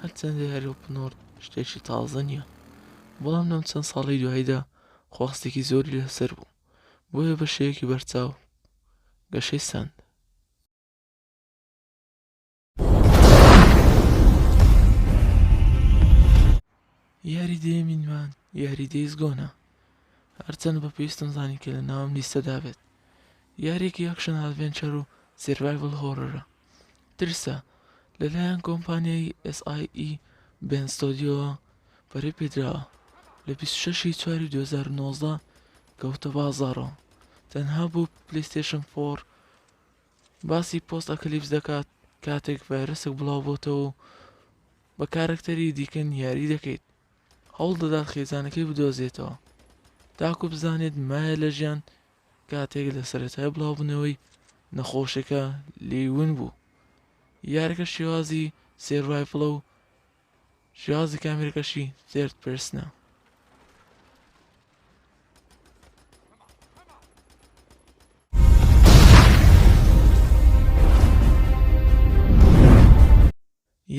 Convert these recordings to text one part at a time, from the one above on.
هەرچەندە یاری ئۆپن وۆرڵد شتێکی تازە نییە، بەڵام لەم چەند ساڵی دواییدا خواستێکی زۆری لەسەر بوو، بۆیە بە شێوەیەکی بەرچاو گەشەی سەند. یاری دێمینمان یاری دەیز گۆنە، هەرچەند بە پێویستم زانی کە لە ناوم لیستەدا بێت. یاریێکی ئەکشن ئادڤێنچەر و سێڤایڤڵ هۆرەرە، ترسە لەلایەن کۆمپانیای SIE بێن ستۆدیۆوە بەرەی پێدراوە، لە 26 چواری 2019 کەوتە بازاڕەوە، تەنها بۆ پلەیستێشن 4. باسی پۆست ئەکەلیپس دەکات کاتێک ڤایرۆسێک بڵاو بۆتەوە و بە کارەکتەری دیکەن یاری دەکەیت هەوڵ دەدات خێزانەکەی بدۆزێتەوە تاکو بزانێت مایە لە ژیان کاتێک لە سەرەتای بڵاوبوونەوەی نەخۆشەکە لێیون بوو. یاریەکە شێوازی سێڤایڤڵە و شێوازی کامێرەکەشی تێرد پێرسنە.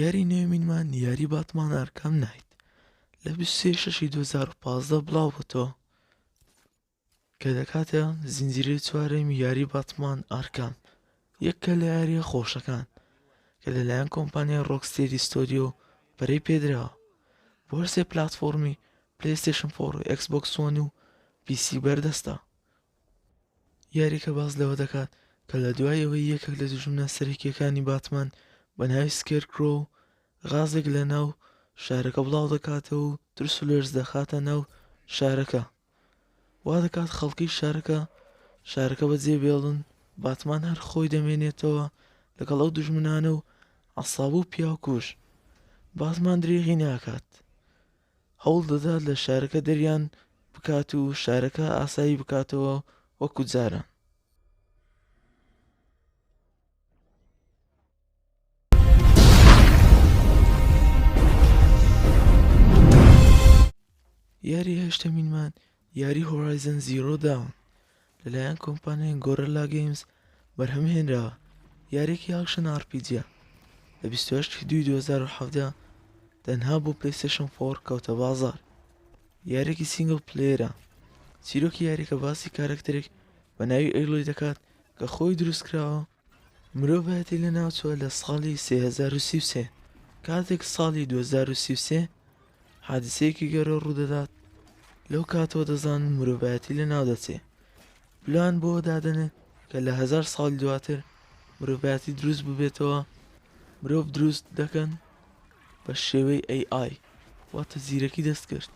یاری نوێمینمان یاری باتمان ئارکام نایت لە 23/6/2015 بڵاو بووتەوە کە دەکاتە زنجیرەی چوارەمی یاری باتمان ئارکام، یەکە لە یاریە خۆشەکان کە لەلایەن کۆمپانیای ڕۆکستێدی ستۆدیۆ بەرەی پێدراوە بۆ هەر سێ پلاتفۆرمی پلەیستێشن 4 و ئێکسبۆکس وان و PC بەردەستە. یاریەکە باس لەوە دەکات کە لە دوای ئەوەی یەکێک لە دوژمنە سەرەکیەکانی باتمان بە ناوی سکێرکرۆ غازێک لە ناو شارەکە بڵاو دەکاتەوە و ترس و لەرز دەخاتە ناو شارەکە، وا دەکات خەڵکی شارەکە بەجێبێڵن. باتمان هەر خۆی دەمێنێتەوە لەگەڵ ئەو دوژمنانە و عەساب و پیاوکوژ. باتمان درێغی ناکات، هەوڵ دەدات لە شارەکە دەریان بکات و شارەکە ئاسایی بکاتەوە وەکو جاران. یاری هەشتەمینمان یاری هۆرایزن زیرۆ داون لەلایەن کۆمپانیای گۆرەلا گەیمز بەرهەمهێنراوە. یاریێکی ئاکشن ئارپیجیە لە 28/2/2017 تەنها بۆ پلەیستێشن 4 کەوتە بازار. یاریێکی سینگڵ پلەیەرە، چیرۆکی یاریەکە باسی کارەکتەرێک بە ناوی ئەیلۆی دەکات کە خۆی دروستکراوە مرۆڤایەتی لە ناوچووە لە ساڵی 3033 کاتێک ساڵی 2033 حادسەیەکی گەورە ڕوودەدات. لەو کاتەوە دەزانن مرۆڤایەتی لە ناو دەچێ. پلان بۆ دادەنێت کە لە 1000 ساڵی دواتر مرۆڤایەتی دروست ببێتەوە. مرۆڤ دروست دەکەن بە شێوەی AI واتە زیرەکی دەستکرد.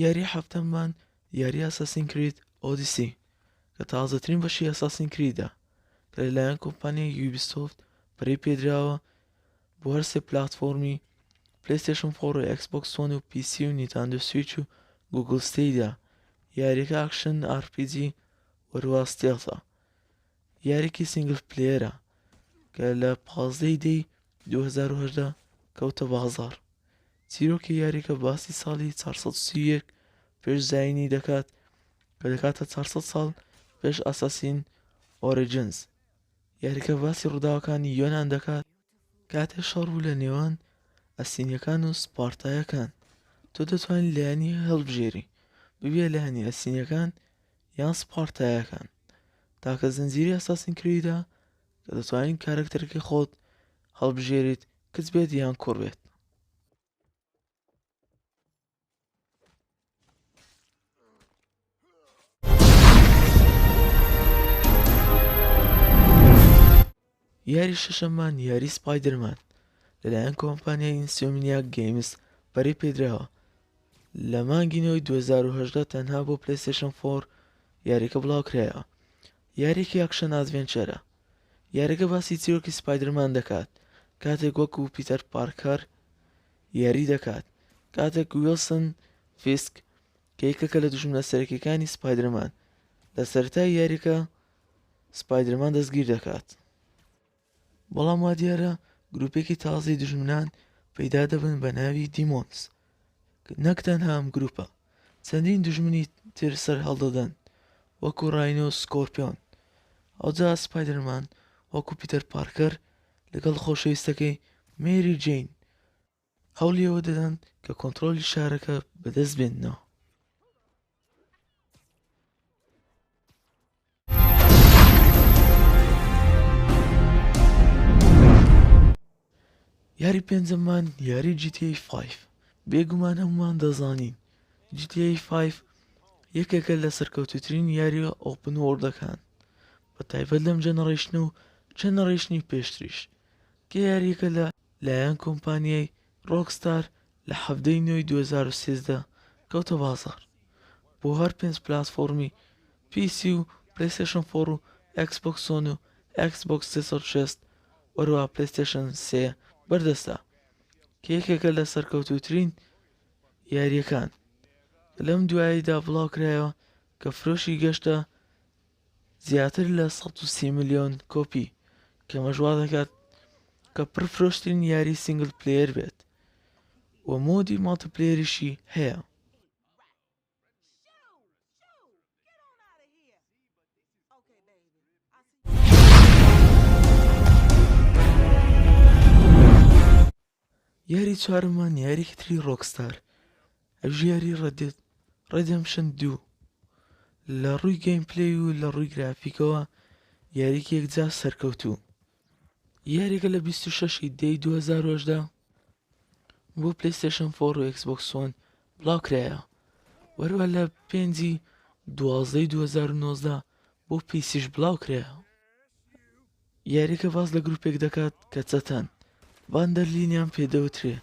یاری هەفتەممان یاری ئاساسین کرید ئۆدیسی کە تازەترین بەشی ئاساسین کریدە کە لەلایەن کۆمپانیای یوبیسۆفت بەرەی پێدراوە بۆ هەر سێ پلاتفۆرمی پلەیستێشن 4 و ئێکسبۆکس وان و PC و نیتاندۆ سویچ و گوگڵ ستەیدا. یاریەکە ئاکشن RPG وەروە ستێڵتە. یاریێکی سینگڵ پلەیەرە کە لە 15/10/2018 کەوتە بازاڕ. چیرۆکی یاریەکە باسی ساڵی 431 پێش زاینی دەکات کە دەکاتە 400 ساڵ پێش ئاساسین ئۆریجنز. یاریەکە باسی ڕووداوەکانی یۆنان دەکات کاتێک شەڕ بوو لە نێوان ئەسینیەکان و سپارتایەکان. تۆ دەتوانیت لایەنی هەڵبژێری ببیە لایەنی ئەسینیەکان یان سپارتایەکان تاکە زنجیرەی ئاساسین کریدە کە دەتوانیت کارەکتەرەکەی خۆت هەڵبژێریت کچ بێت یان کوڕ بێت. یاری شەشەممان یاری سپایدەرمان لەلایەن کۆمپانیای ئینسۆمنیاک گەیمز بەرەی پێدراوە. لە مانگینەوەی 2018 تەنها بۆ پلەیستێشن 4 یاریەکە بڵاوکرایەوە. یاریێکی ئاکشن ئادڤێنچەرە. یاریەکە باسی چیرۆکی سپایدەرمان دەکات کاتێک وەکو پیتەر پارکەر یاری دەکات کاتێک ویلسن فیسک کە یەکێکە لە دوژمنە سەرەکیەکانی سپایدەرمان لە سەرەتای یاریەکە سپایدەرمان دەستگیر دەکات. بەڵام وا دیارە گروپێکی تازەی دوژمنان پەیدا دەبن بە ناوی دیمۆنز. نەک تەنها ئەم گروپە، چەندین دوژمنی تر سەر هەڵدەدەن وەکو ڕاینۆ و سکۆرپیۆن. ئەوجا سپایدەرمان وەکو پیتەر پارکەر لەگەڵ خۆشەویستەکەی مێری جین هەوڵیەوە دەدەن کە کۆنتڕۆلی شارەکە بەدەست بێننەوە. یاری پێنجەممان یاری GTA 5. بێگومان هەمومان دەزانین GTA 5 یەکێکە لە سەرکەوتووترین یاری ئۆپن وۆرڵدەکان بە تایبەت لەم جەنەڕێشنە و جەنەڕێشنی پێشتریش، کە یاریەکە لە لایەن کۆمپانیای ڕۆکستار لە 17 نوێی 2013 کەوتە بازاڕ بۆ هەر 5 پلاتفۆرمی PC و PlayStation 4 و Xbox One و Xbox 360 وەروەها PlayStation 3 بەردەستە، کە یەکێکە لە سەرکەوتووترین یاریەکان کە لەم دواییدا بڵاوکرایەوە کە فرۆشی گەشتە زیاتر لە 130 ملیۆن کۆپی، کە مەژوا دەکات کە پڕفرۆشترین یاری سینگل پلەیەر بێت و مۆدی مالتیپلەیەریشی هەیە. یاری چوارمان یاریکی تری ڕۆکستار، ئەوژ یاری ڕەدەمشن 2 لە ڕووی گەیمپلەی و لە ڕووی گرافیکەوە یاریکی یەکجا سەرکەوتوو. یاریەکە لە 26 دەی 2010 بۆ PlayStation 4 و Xbox One بڵاوکرایە، وەروە لە 5 12 2019 بۆ پیسیش بڵاوکرایە. یاریەکە باز لە گروپێک دەکات کە چەتەن ڤاندەرلینیان پێدەوترێ.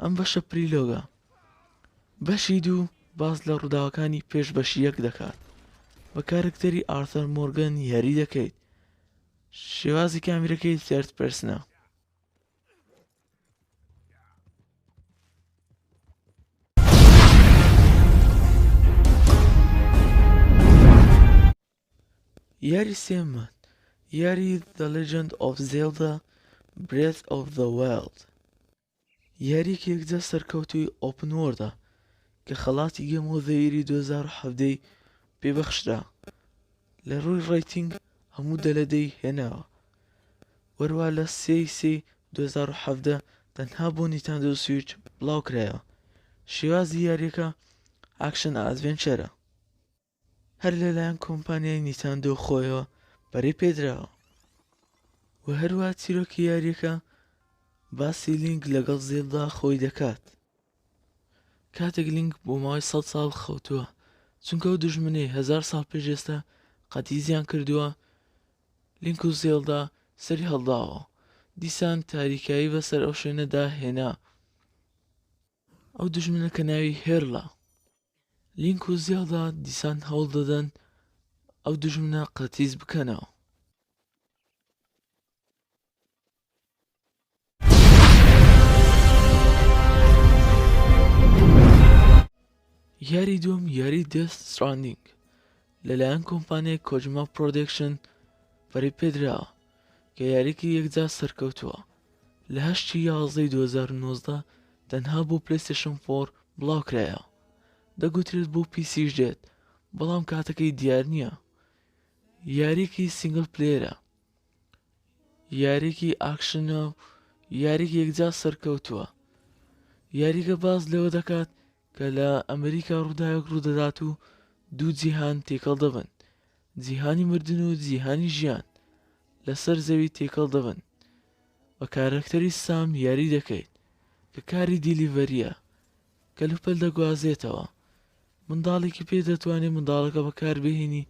ئەم بەشە پریلۆگە. بەشی 2 باز لە ڕووداوەکانی پێش بەشی 1 دەکات. بە کارکتەری ئارتەر مۆرگان یاری دەکەیت. شێوازی کامیرەکەی تێرد پرسنە. یاری سێممان یاری The Legend of Zelda Breath of the Wild. یاریکی یەکجا سەرکەوتووی ئۆپن وۆرڵدە کە خەڵاتی گەم و ذەیری 2017 پێبەخشرا. لە ڕووی ڕێیتنگ هەموو دەلەدەی هێناوە، وەروە لە 3 2017 تەنها بۆ نیتاندۆ سویچ بڵاوکرایەوە. شێوازی یاریەکە ئاکشن ئادڤێنچەرە، هەر لەلایەن کۆمپانیای نیتاندۆ خۆیەوە بەرەی پێدراوە. و هەروە چیرۆکی یاریەکە باسی لینک لەگەڵ زێلدا خۆی دەکات. کاتێک لینک بۆ ماوەی 100 ساڵ خەوتووە، چونکە ئەو دوژمنەی 1000 ساڵ پێش ئێستا قەتی زیان کردووە، لینک و زێلدا سەری هەڵداوە. دیسان تاریکایی بەسەر ئەو شوێنەدا هێنا. ئەو دوژمنە کە ناوی هێرڵە. لینک و زێلدا دیسان هەوڵ دەدەن ئەو دوژمنە قەتیز بکەنەوە. یاری دوم یاری دێث ستراندینگ لەلایەن کۆمپانیای کۆجما پرۆدەکشن بەرەی پێدراوە، کە یاریکی یەکجا سەرکەوتووە. لە 8 11 2019 تەنها بۆ PlayStation 4 بڵاوکرایەوە. دەگوترێت بۆ پیسیش دێت، بەڵام کاتەکەی دیار نییە. یاریکی سینگل پلەیەرە، یاریکی ئاکشنە و یاریکی یەکجا سەرکەوتووە. یاریکە باز لەوە دەکات کە لە ئەمریکا ڕووداوێک ڕوودەدات و دوو جیهان تێکەڵ دەبن، جیهانی مردن و جیهانی ژیان لەسەر زەوی تێکەڵ دەبن. بە کارکتەری سام یاری دەکەیت کە کاری دیلیڤەریە کە لوپەل دەگوازێتەوە. منداڵێکی پێ دەتوانێت منداڵەکە بەکاربهێنی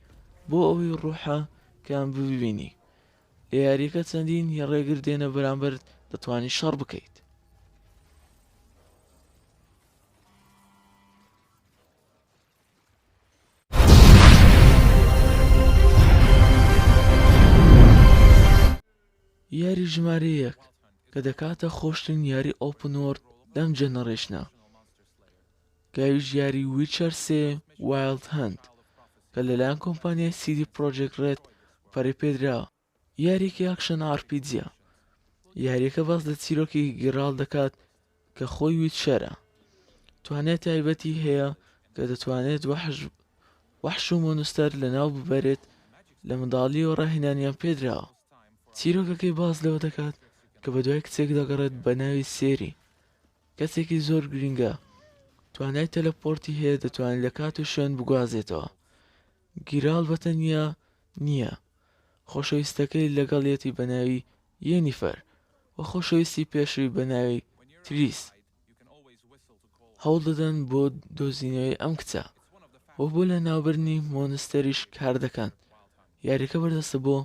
بۆ ئەوەی ڕووحە کەیان ببینی. لە یاریەکە چەندین ڕێگر دێنە بەرامبەر دەتوانی شەڕ بکەیت. یاری ژمارە 1 کە دەکاتە خۆشترین یاری ئۆپن وۆرڵد لەم جەنەڕێشنە، کاویش یاری ویچەر 3 وایلد هەنت کە لەلایەن کۆمپانیای CD Projekt Red پەرەی پێدراوە. یاریکی ئاکشن RPG. یاریەکە باس لە چیرۆکی گێڕاڵ دەکات کە خۆی ویچەرە. توانێت تایبەتی هەیە کە دەتوانێت وەحش وحش و مۆنستەر لەناو ببەرێت لە منداڵی و ڕاهێنانیان پێدراوە. چیرۆکەکەی باس لەوە دەکات کە بە دوای کچێک دەگەڕێت بە ناوی سێری، کەسێکی زۆر گرنگە، توانای تەلەپۆرتی هەیە، دەتوانێت لە کات و شوێن بگوازێتەوە. گیراڵ بەتەنیا نییە، خۆشەویستەکەی لەگەڵیەتی بە ناوی یێنیفەر و خۆشەویستی پێشووی بە ناوی تریس هەوڵ دەدەن بۆ دۆزینەوەی ئەم کچە و بۆ لە ناوبردنی مۆنستەریش کار دەکەن. یاریەکە بەردەستە بۆ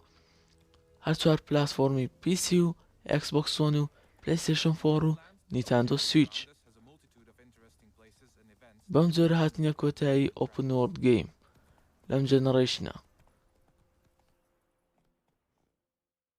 هەر چوار پلاتفۆرمی PC و Xbox One و PlayStation 4 و نیتاندۆ سویچ. بەم جۆرە هاتنە کۆتایی ئۆپن وۆرڵد گەیم لەم جەنەڕێشنە.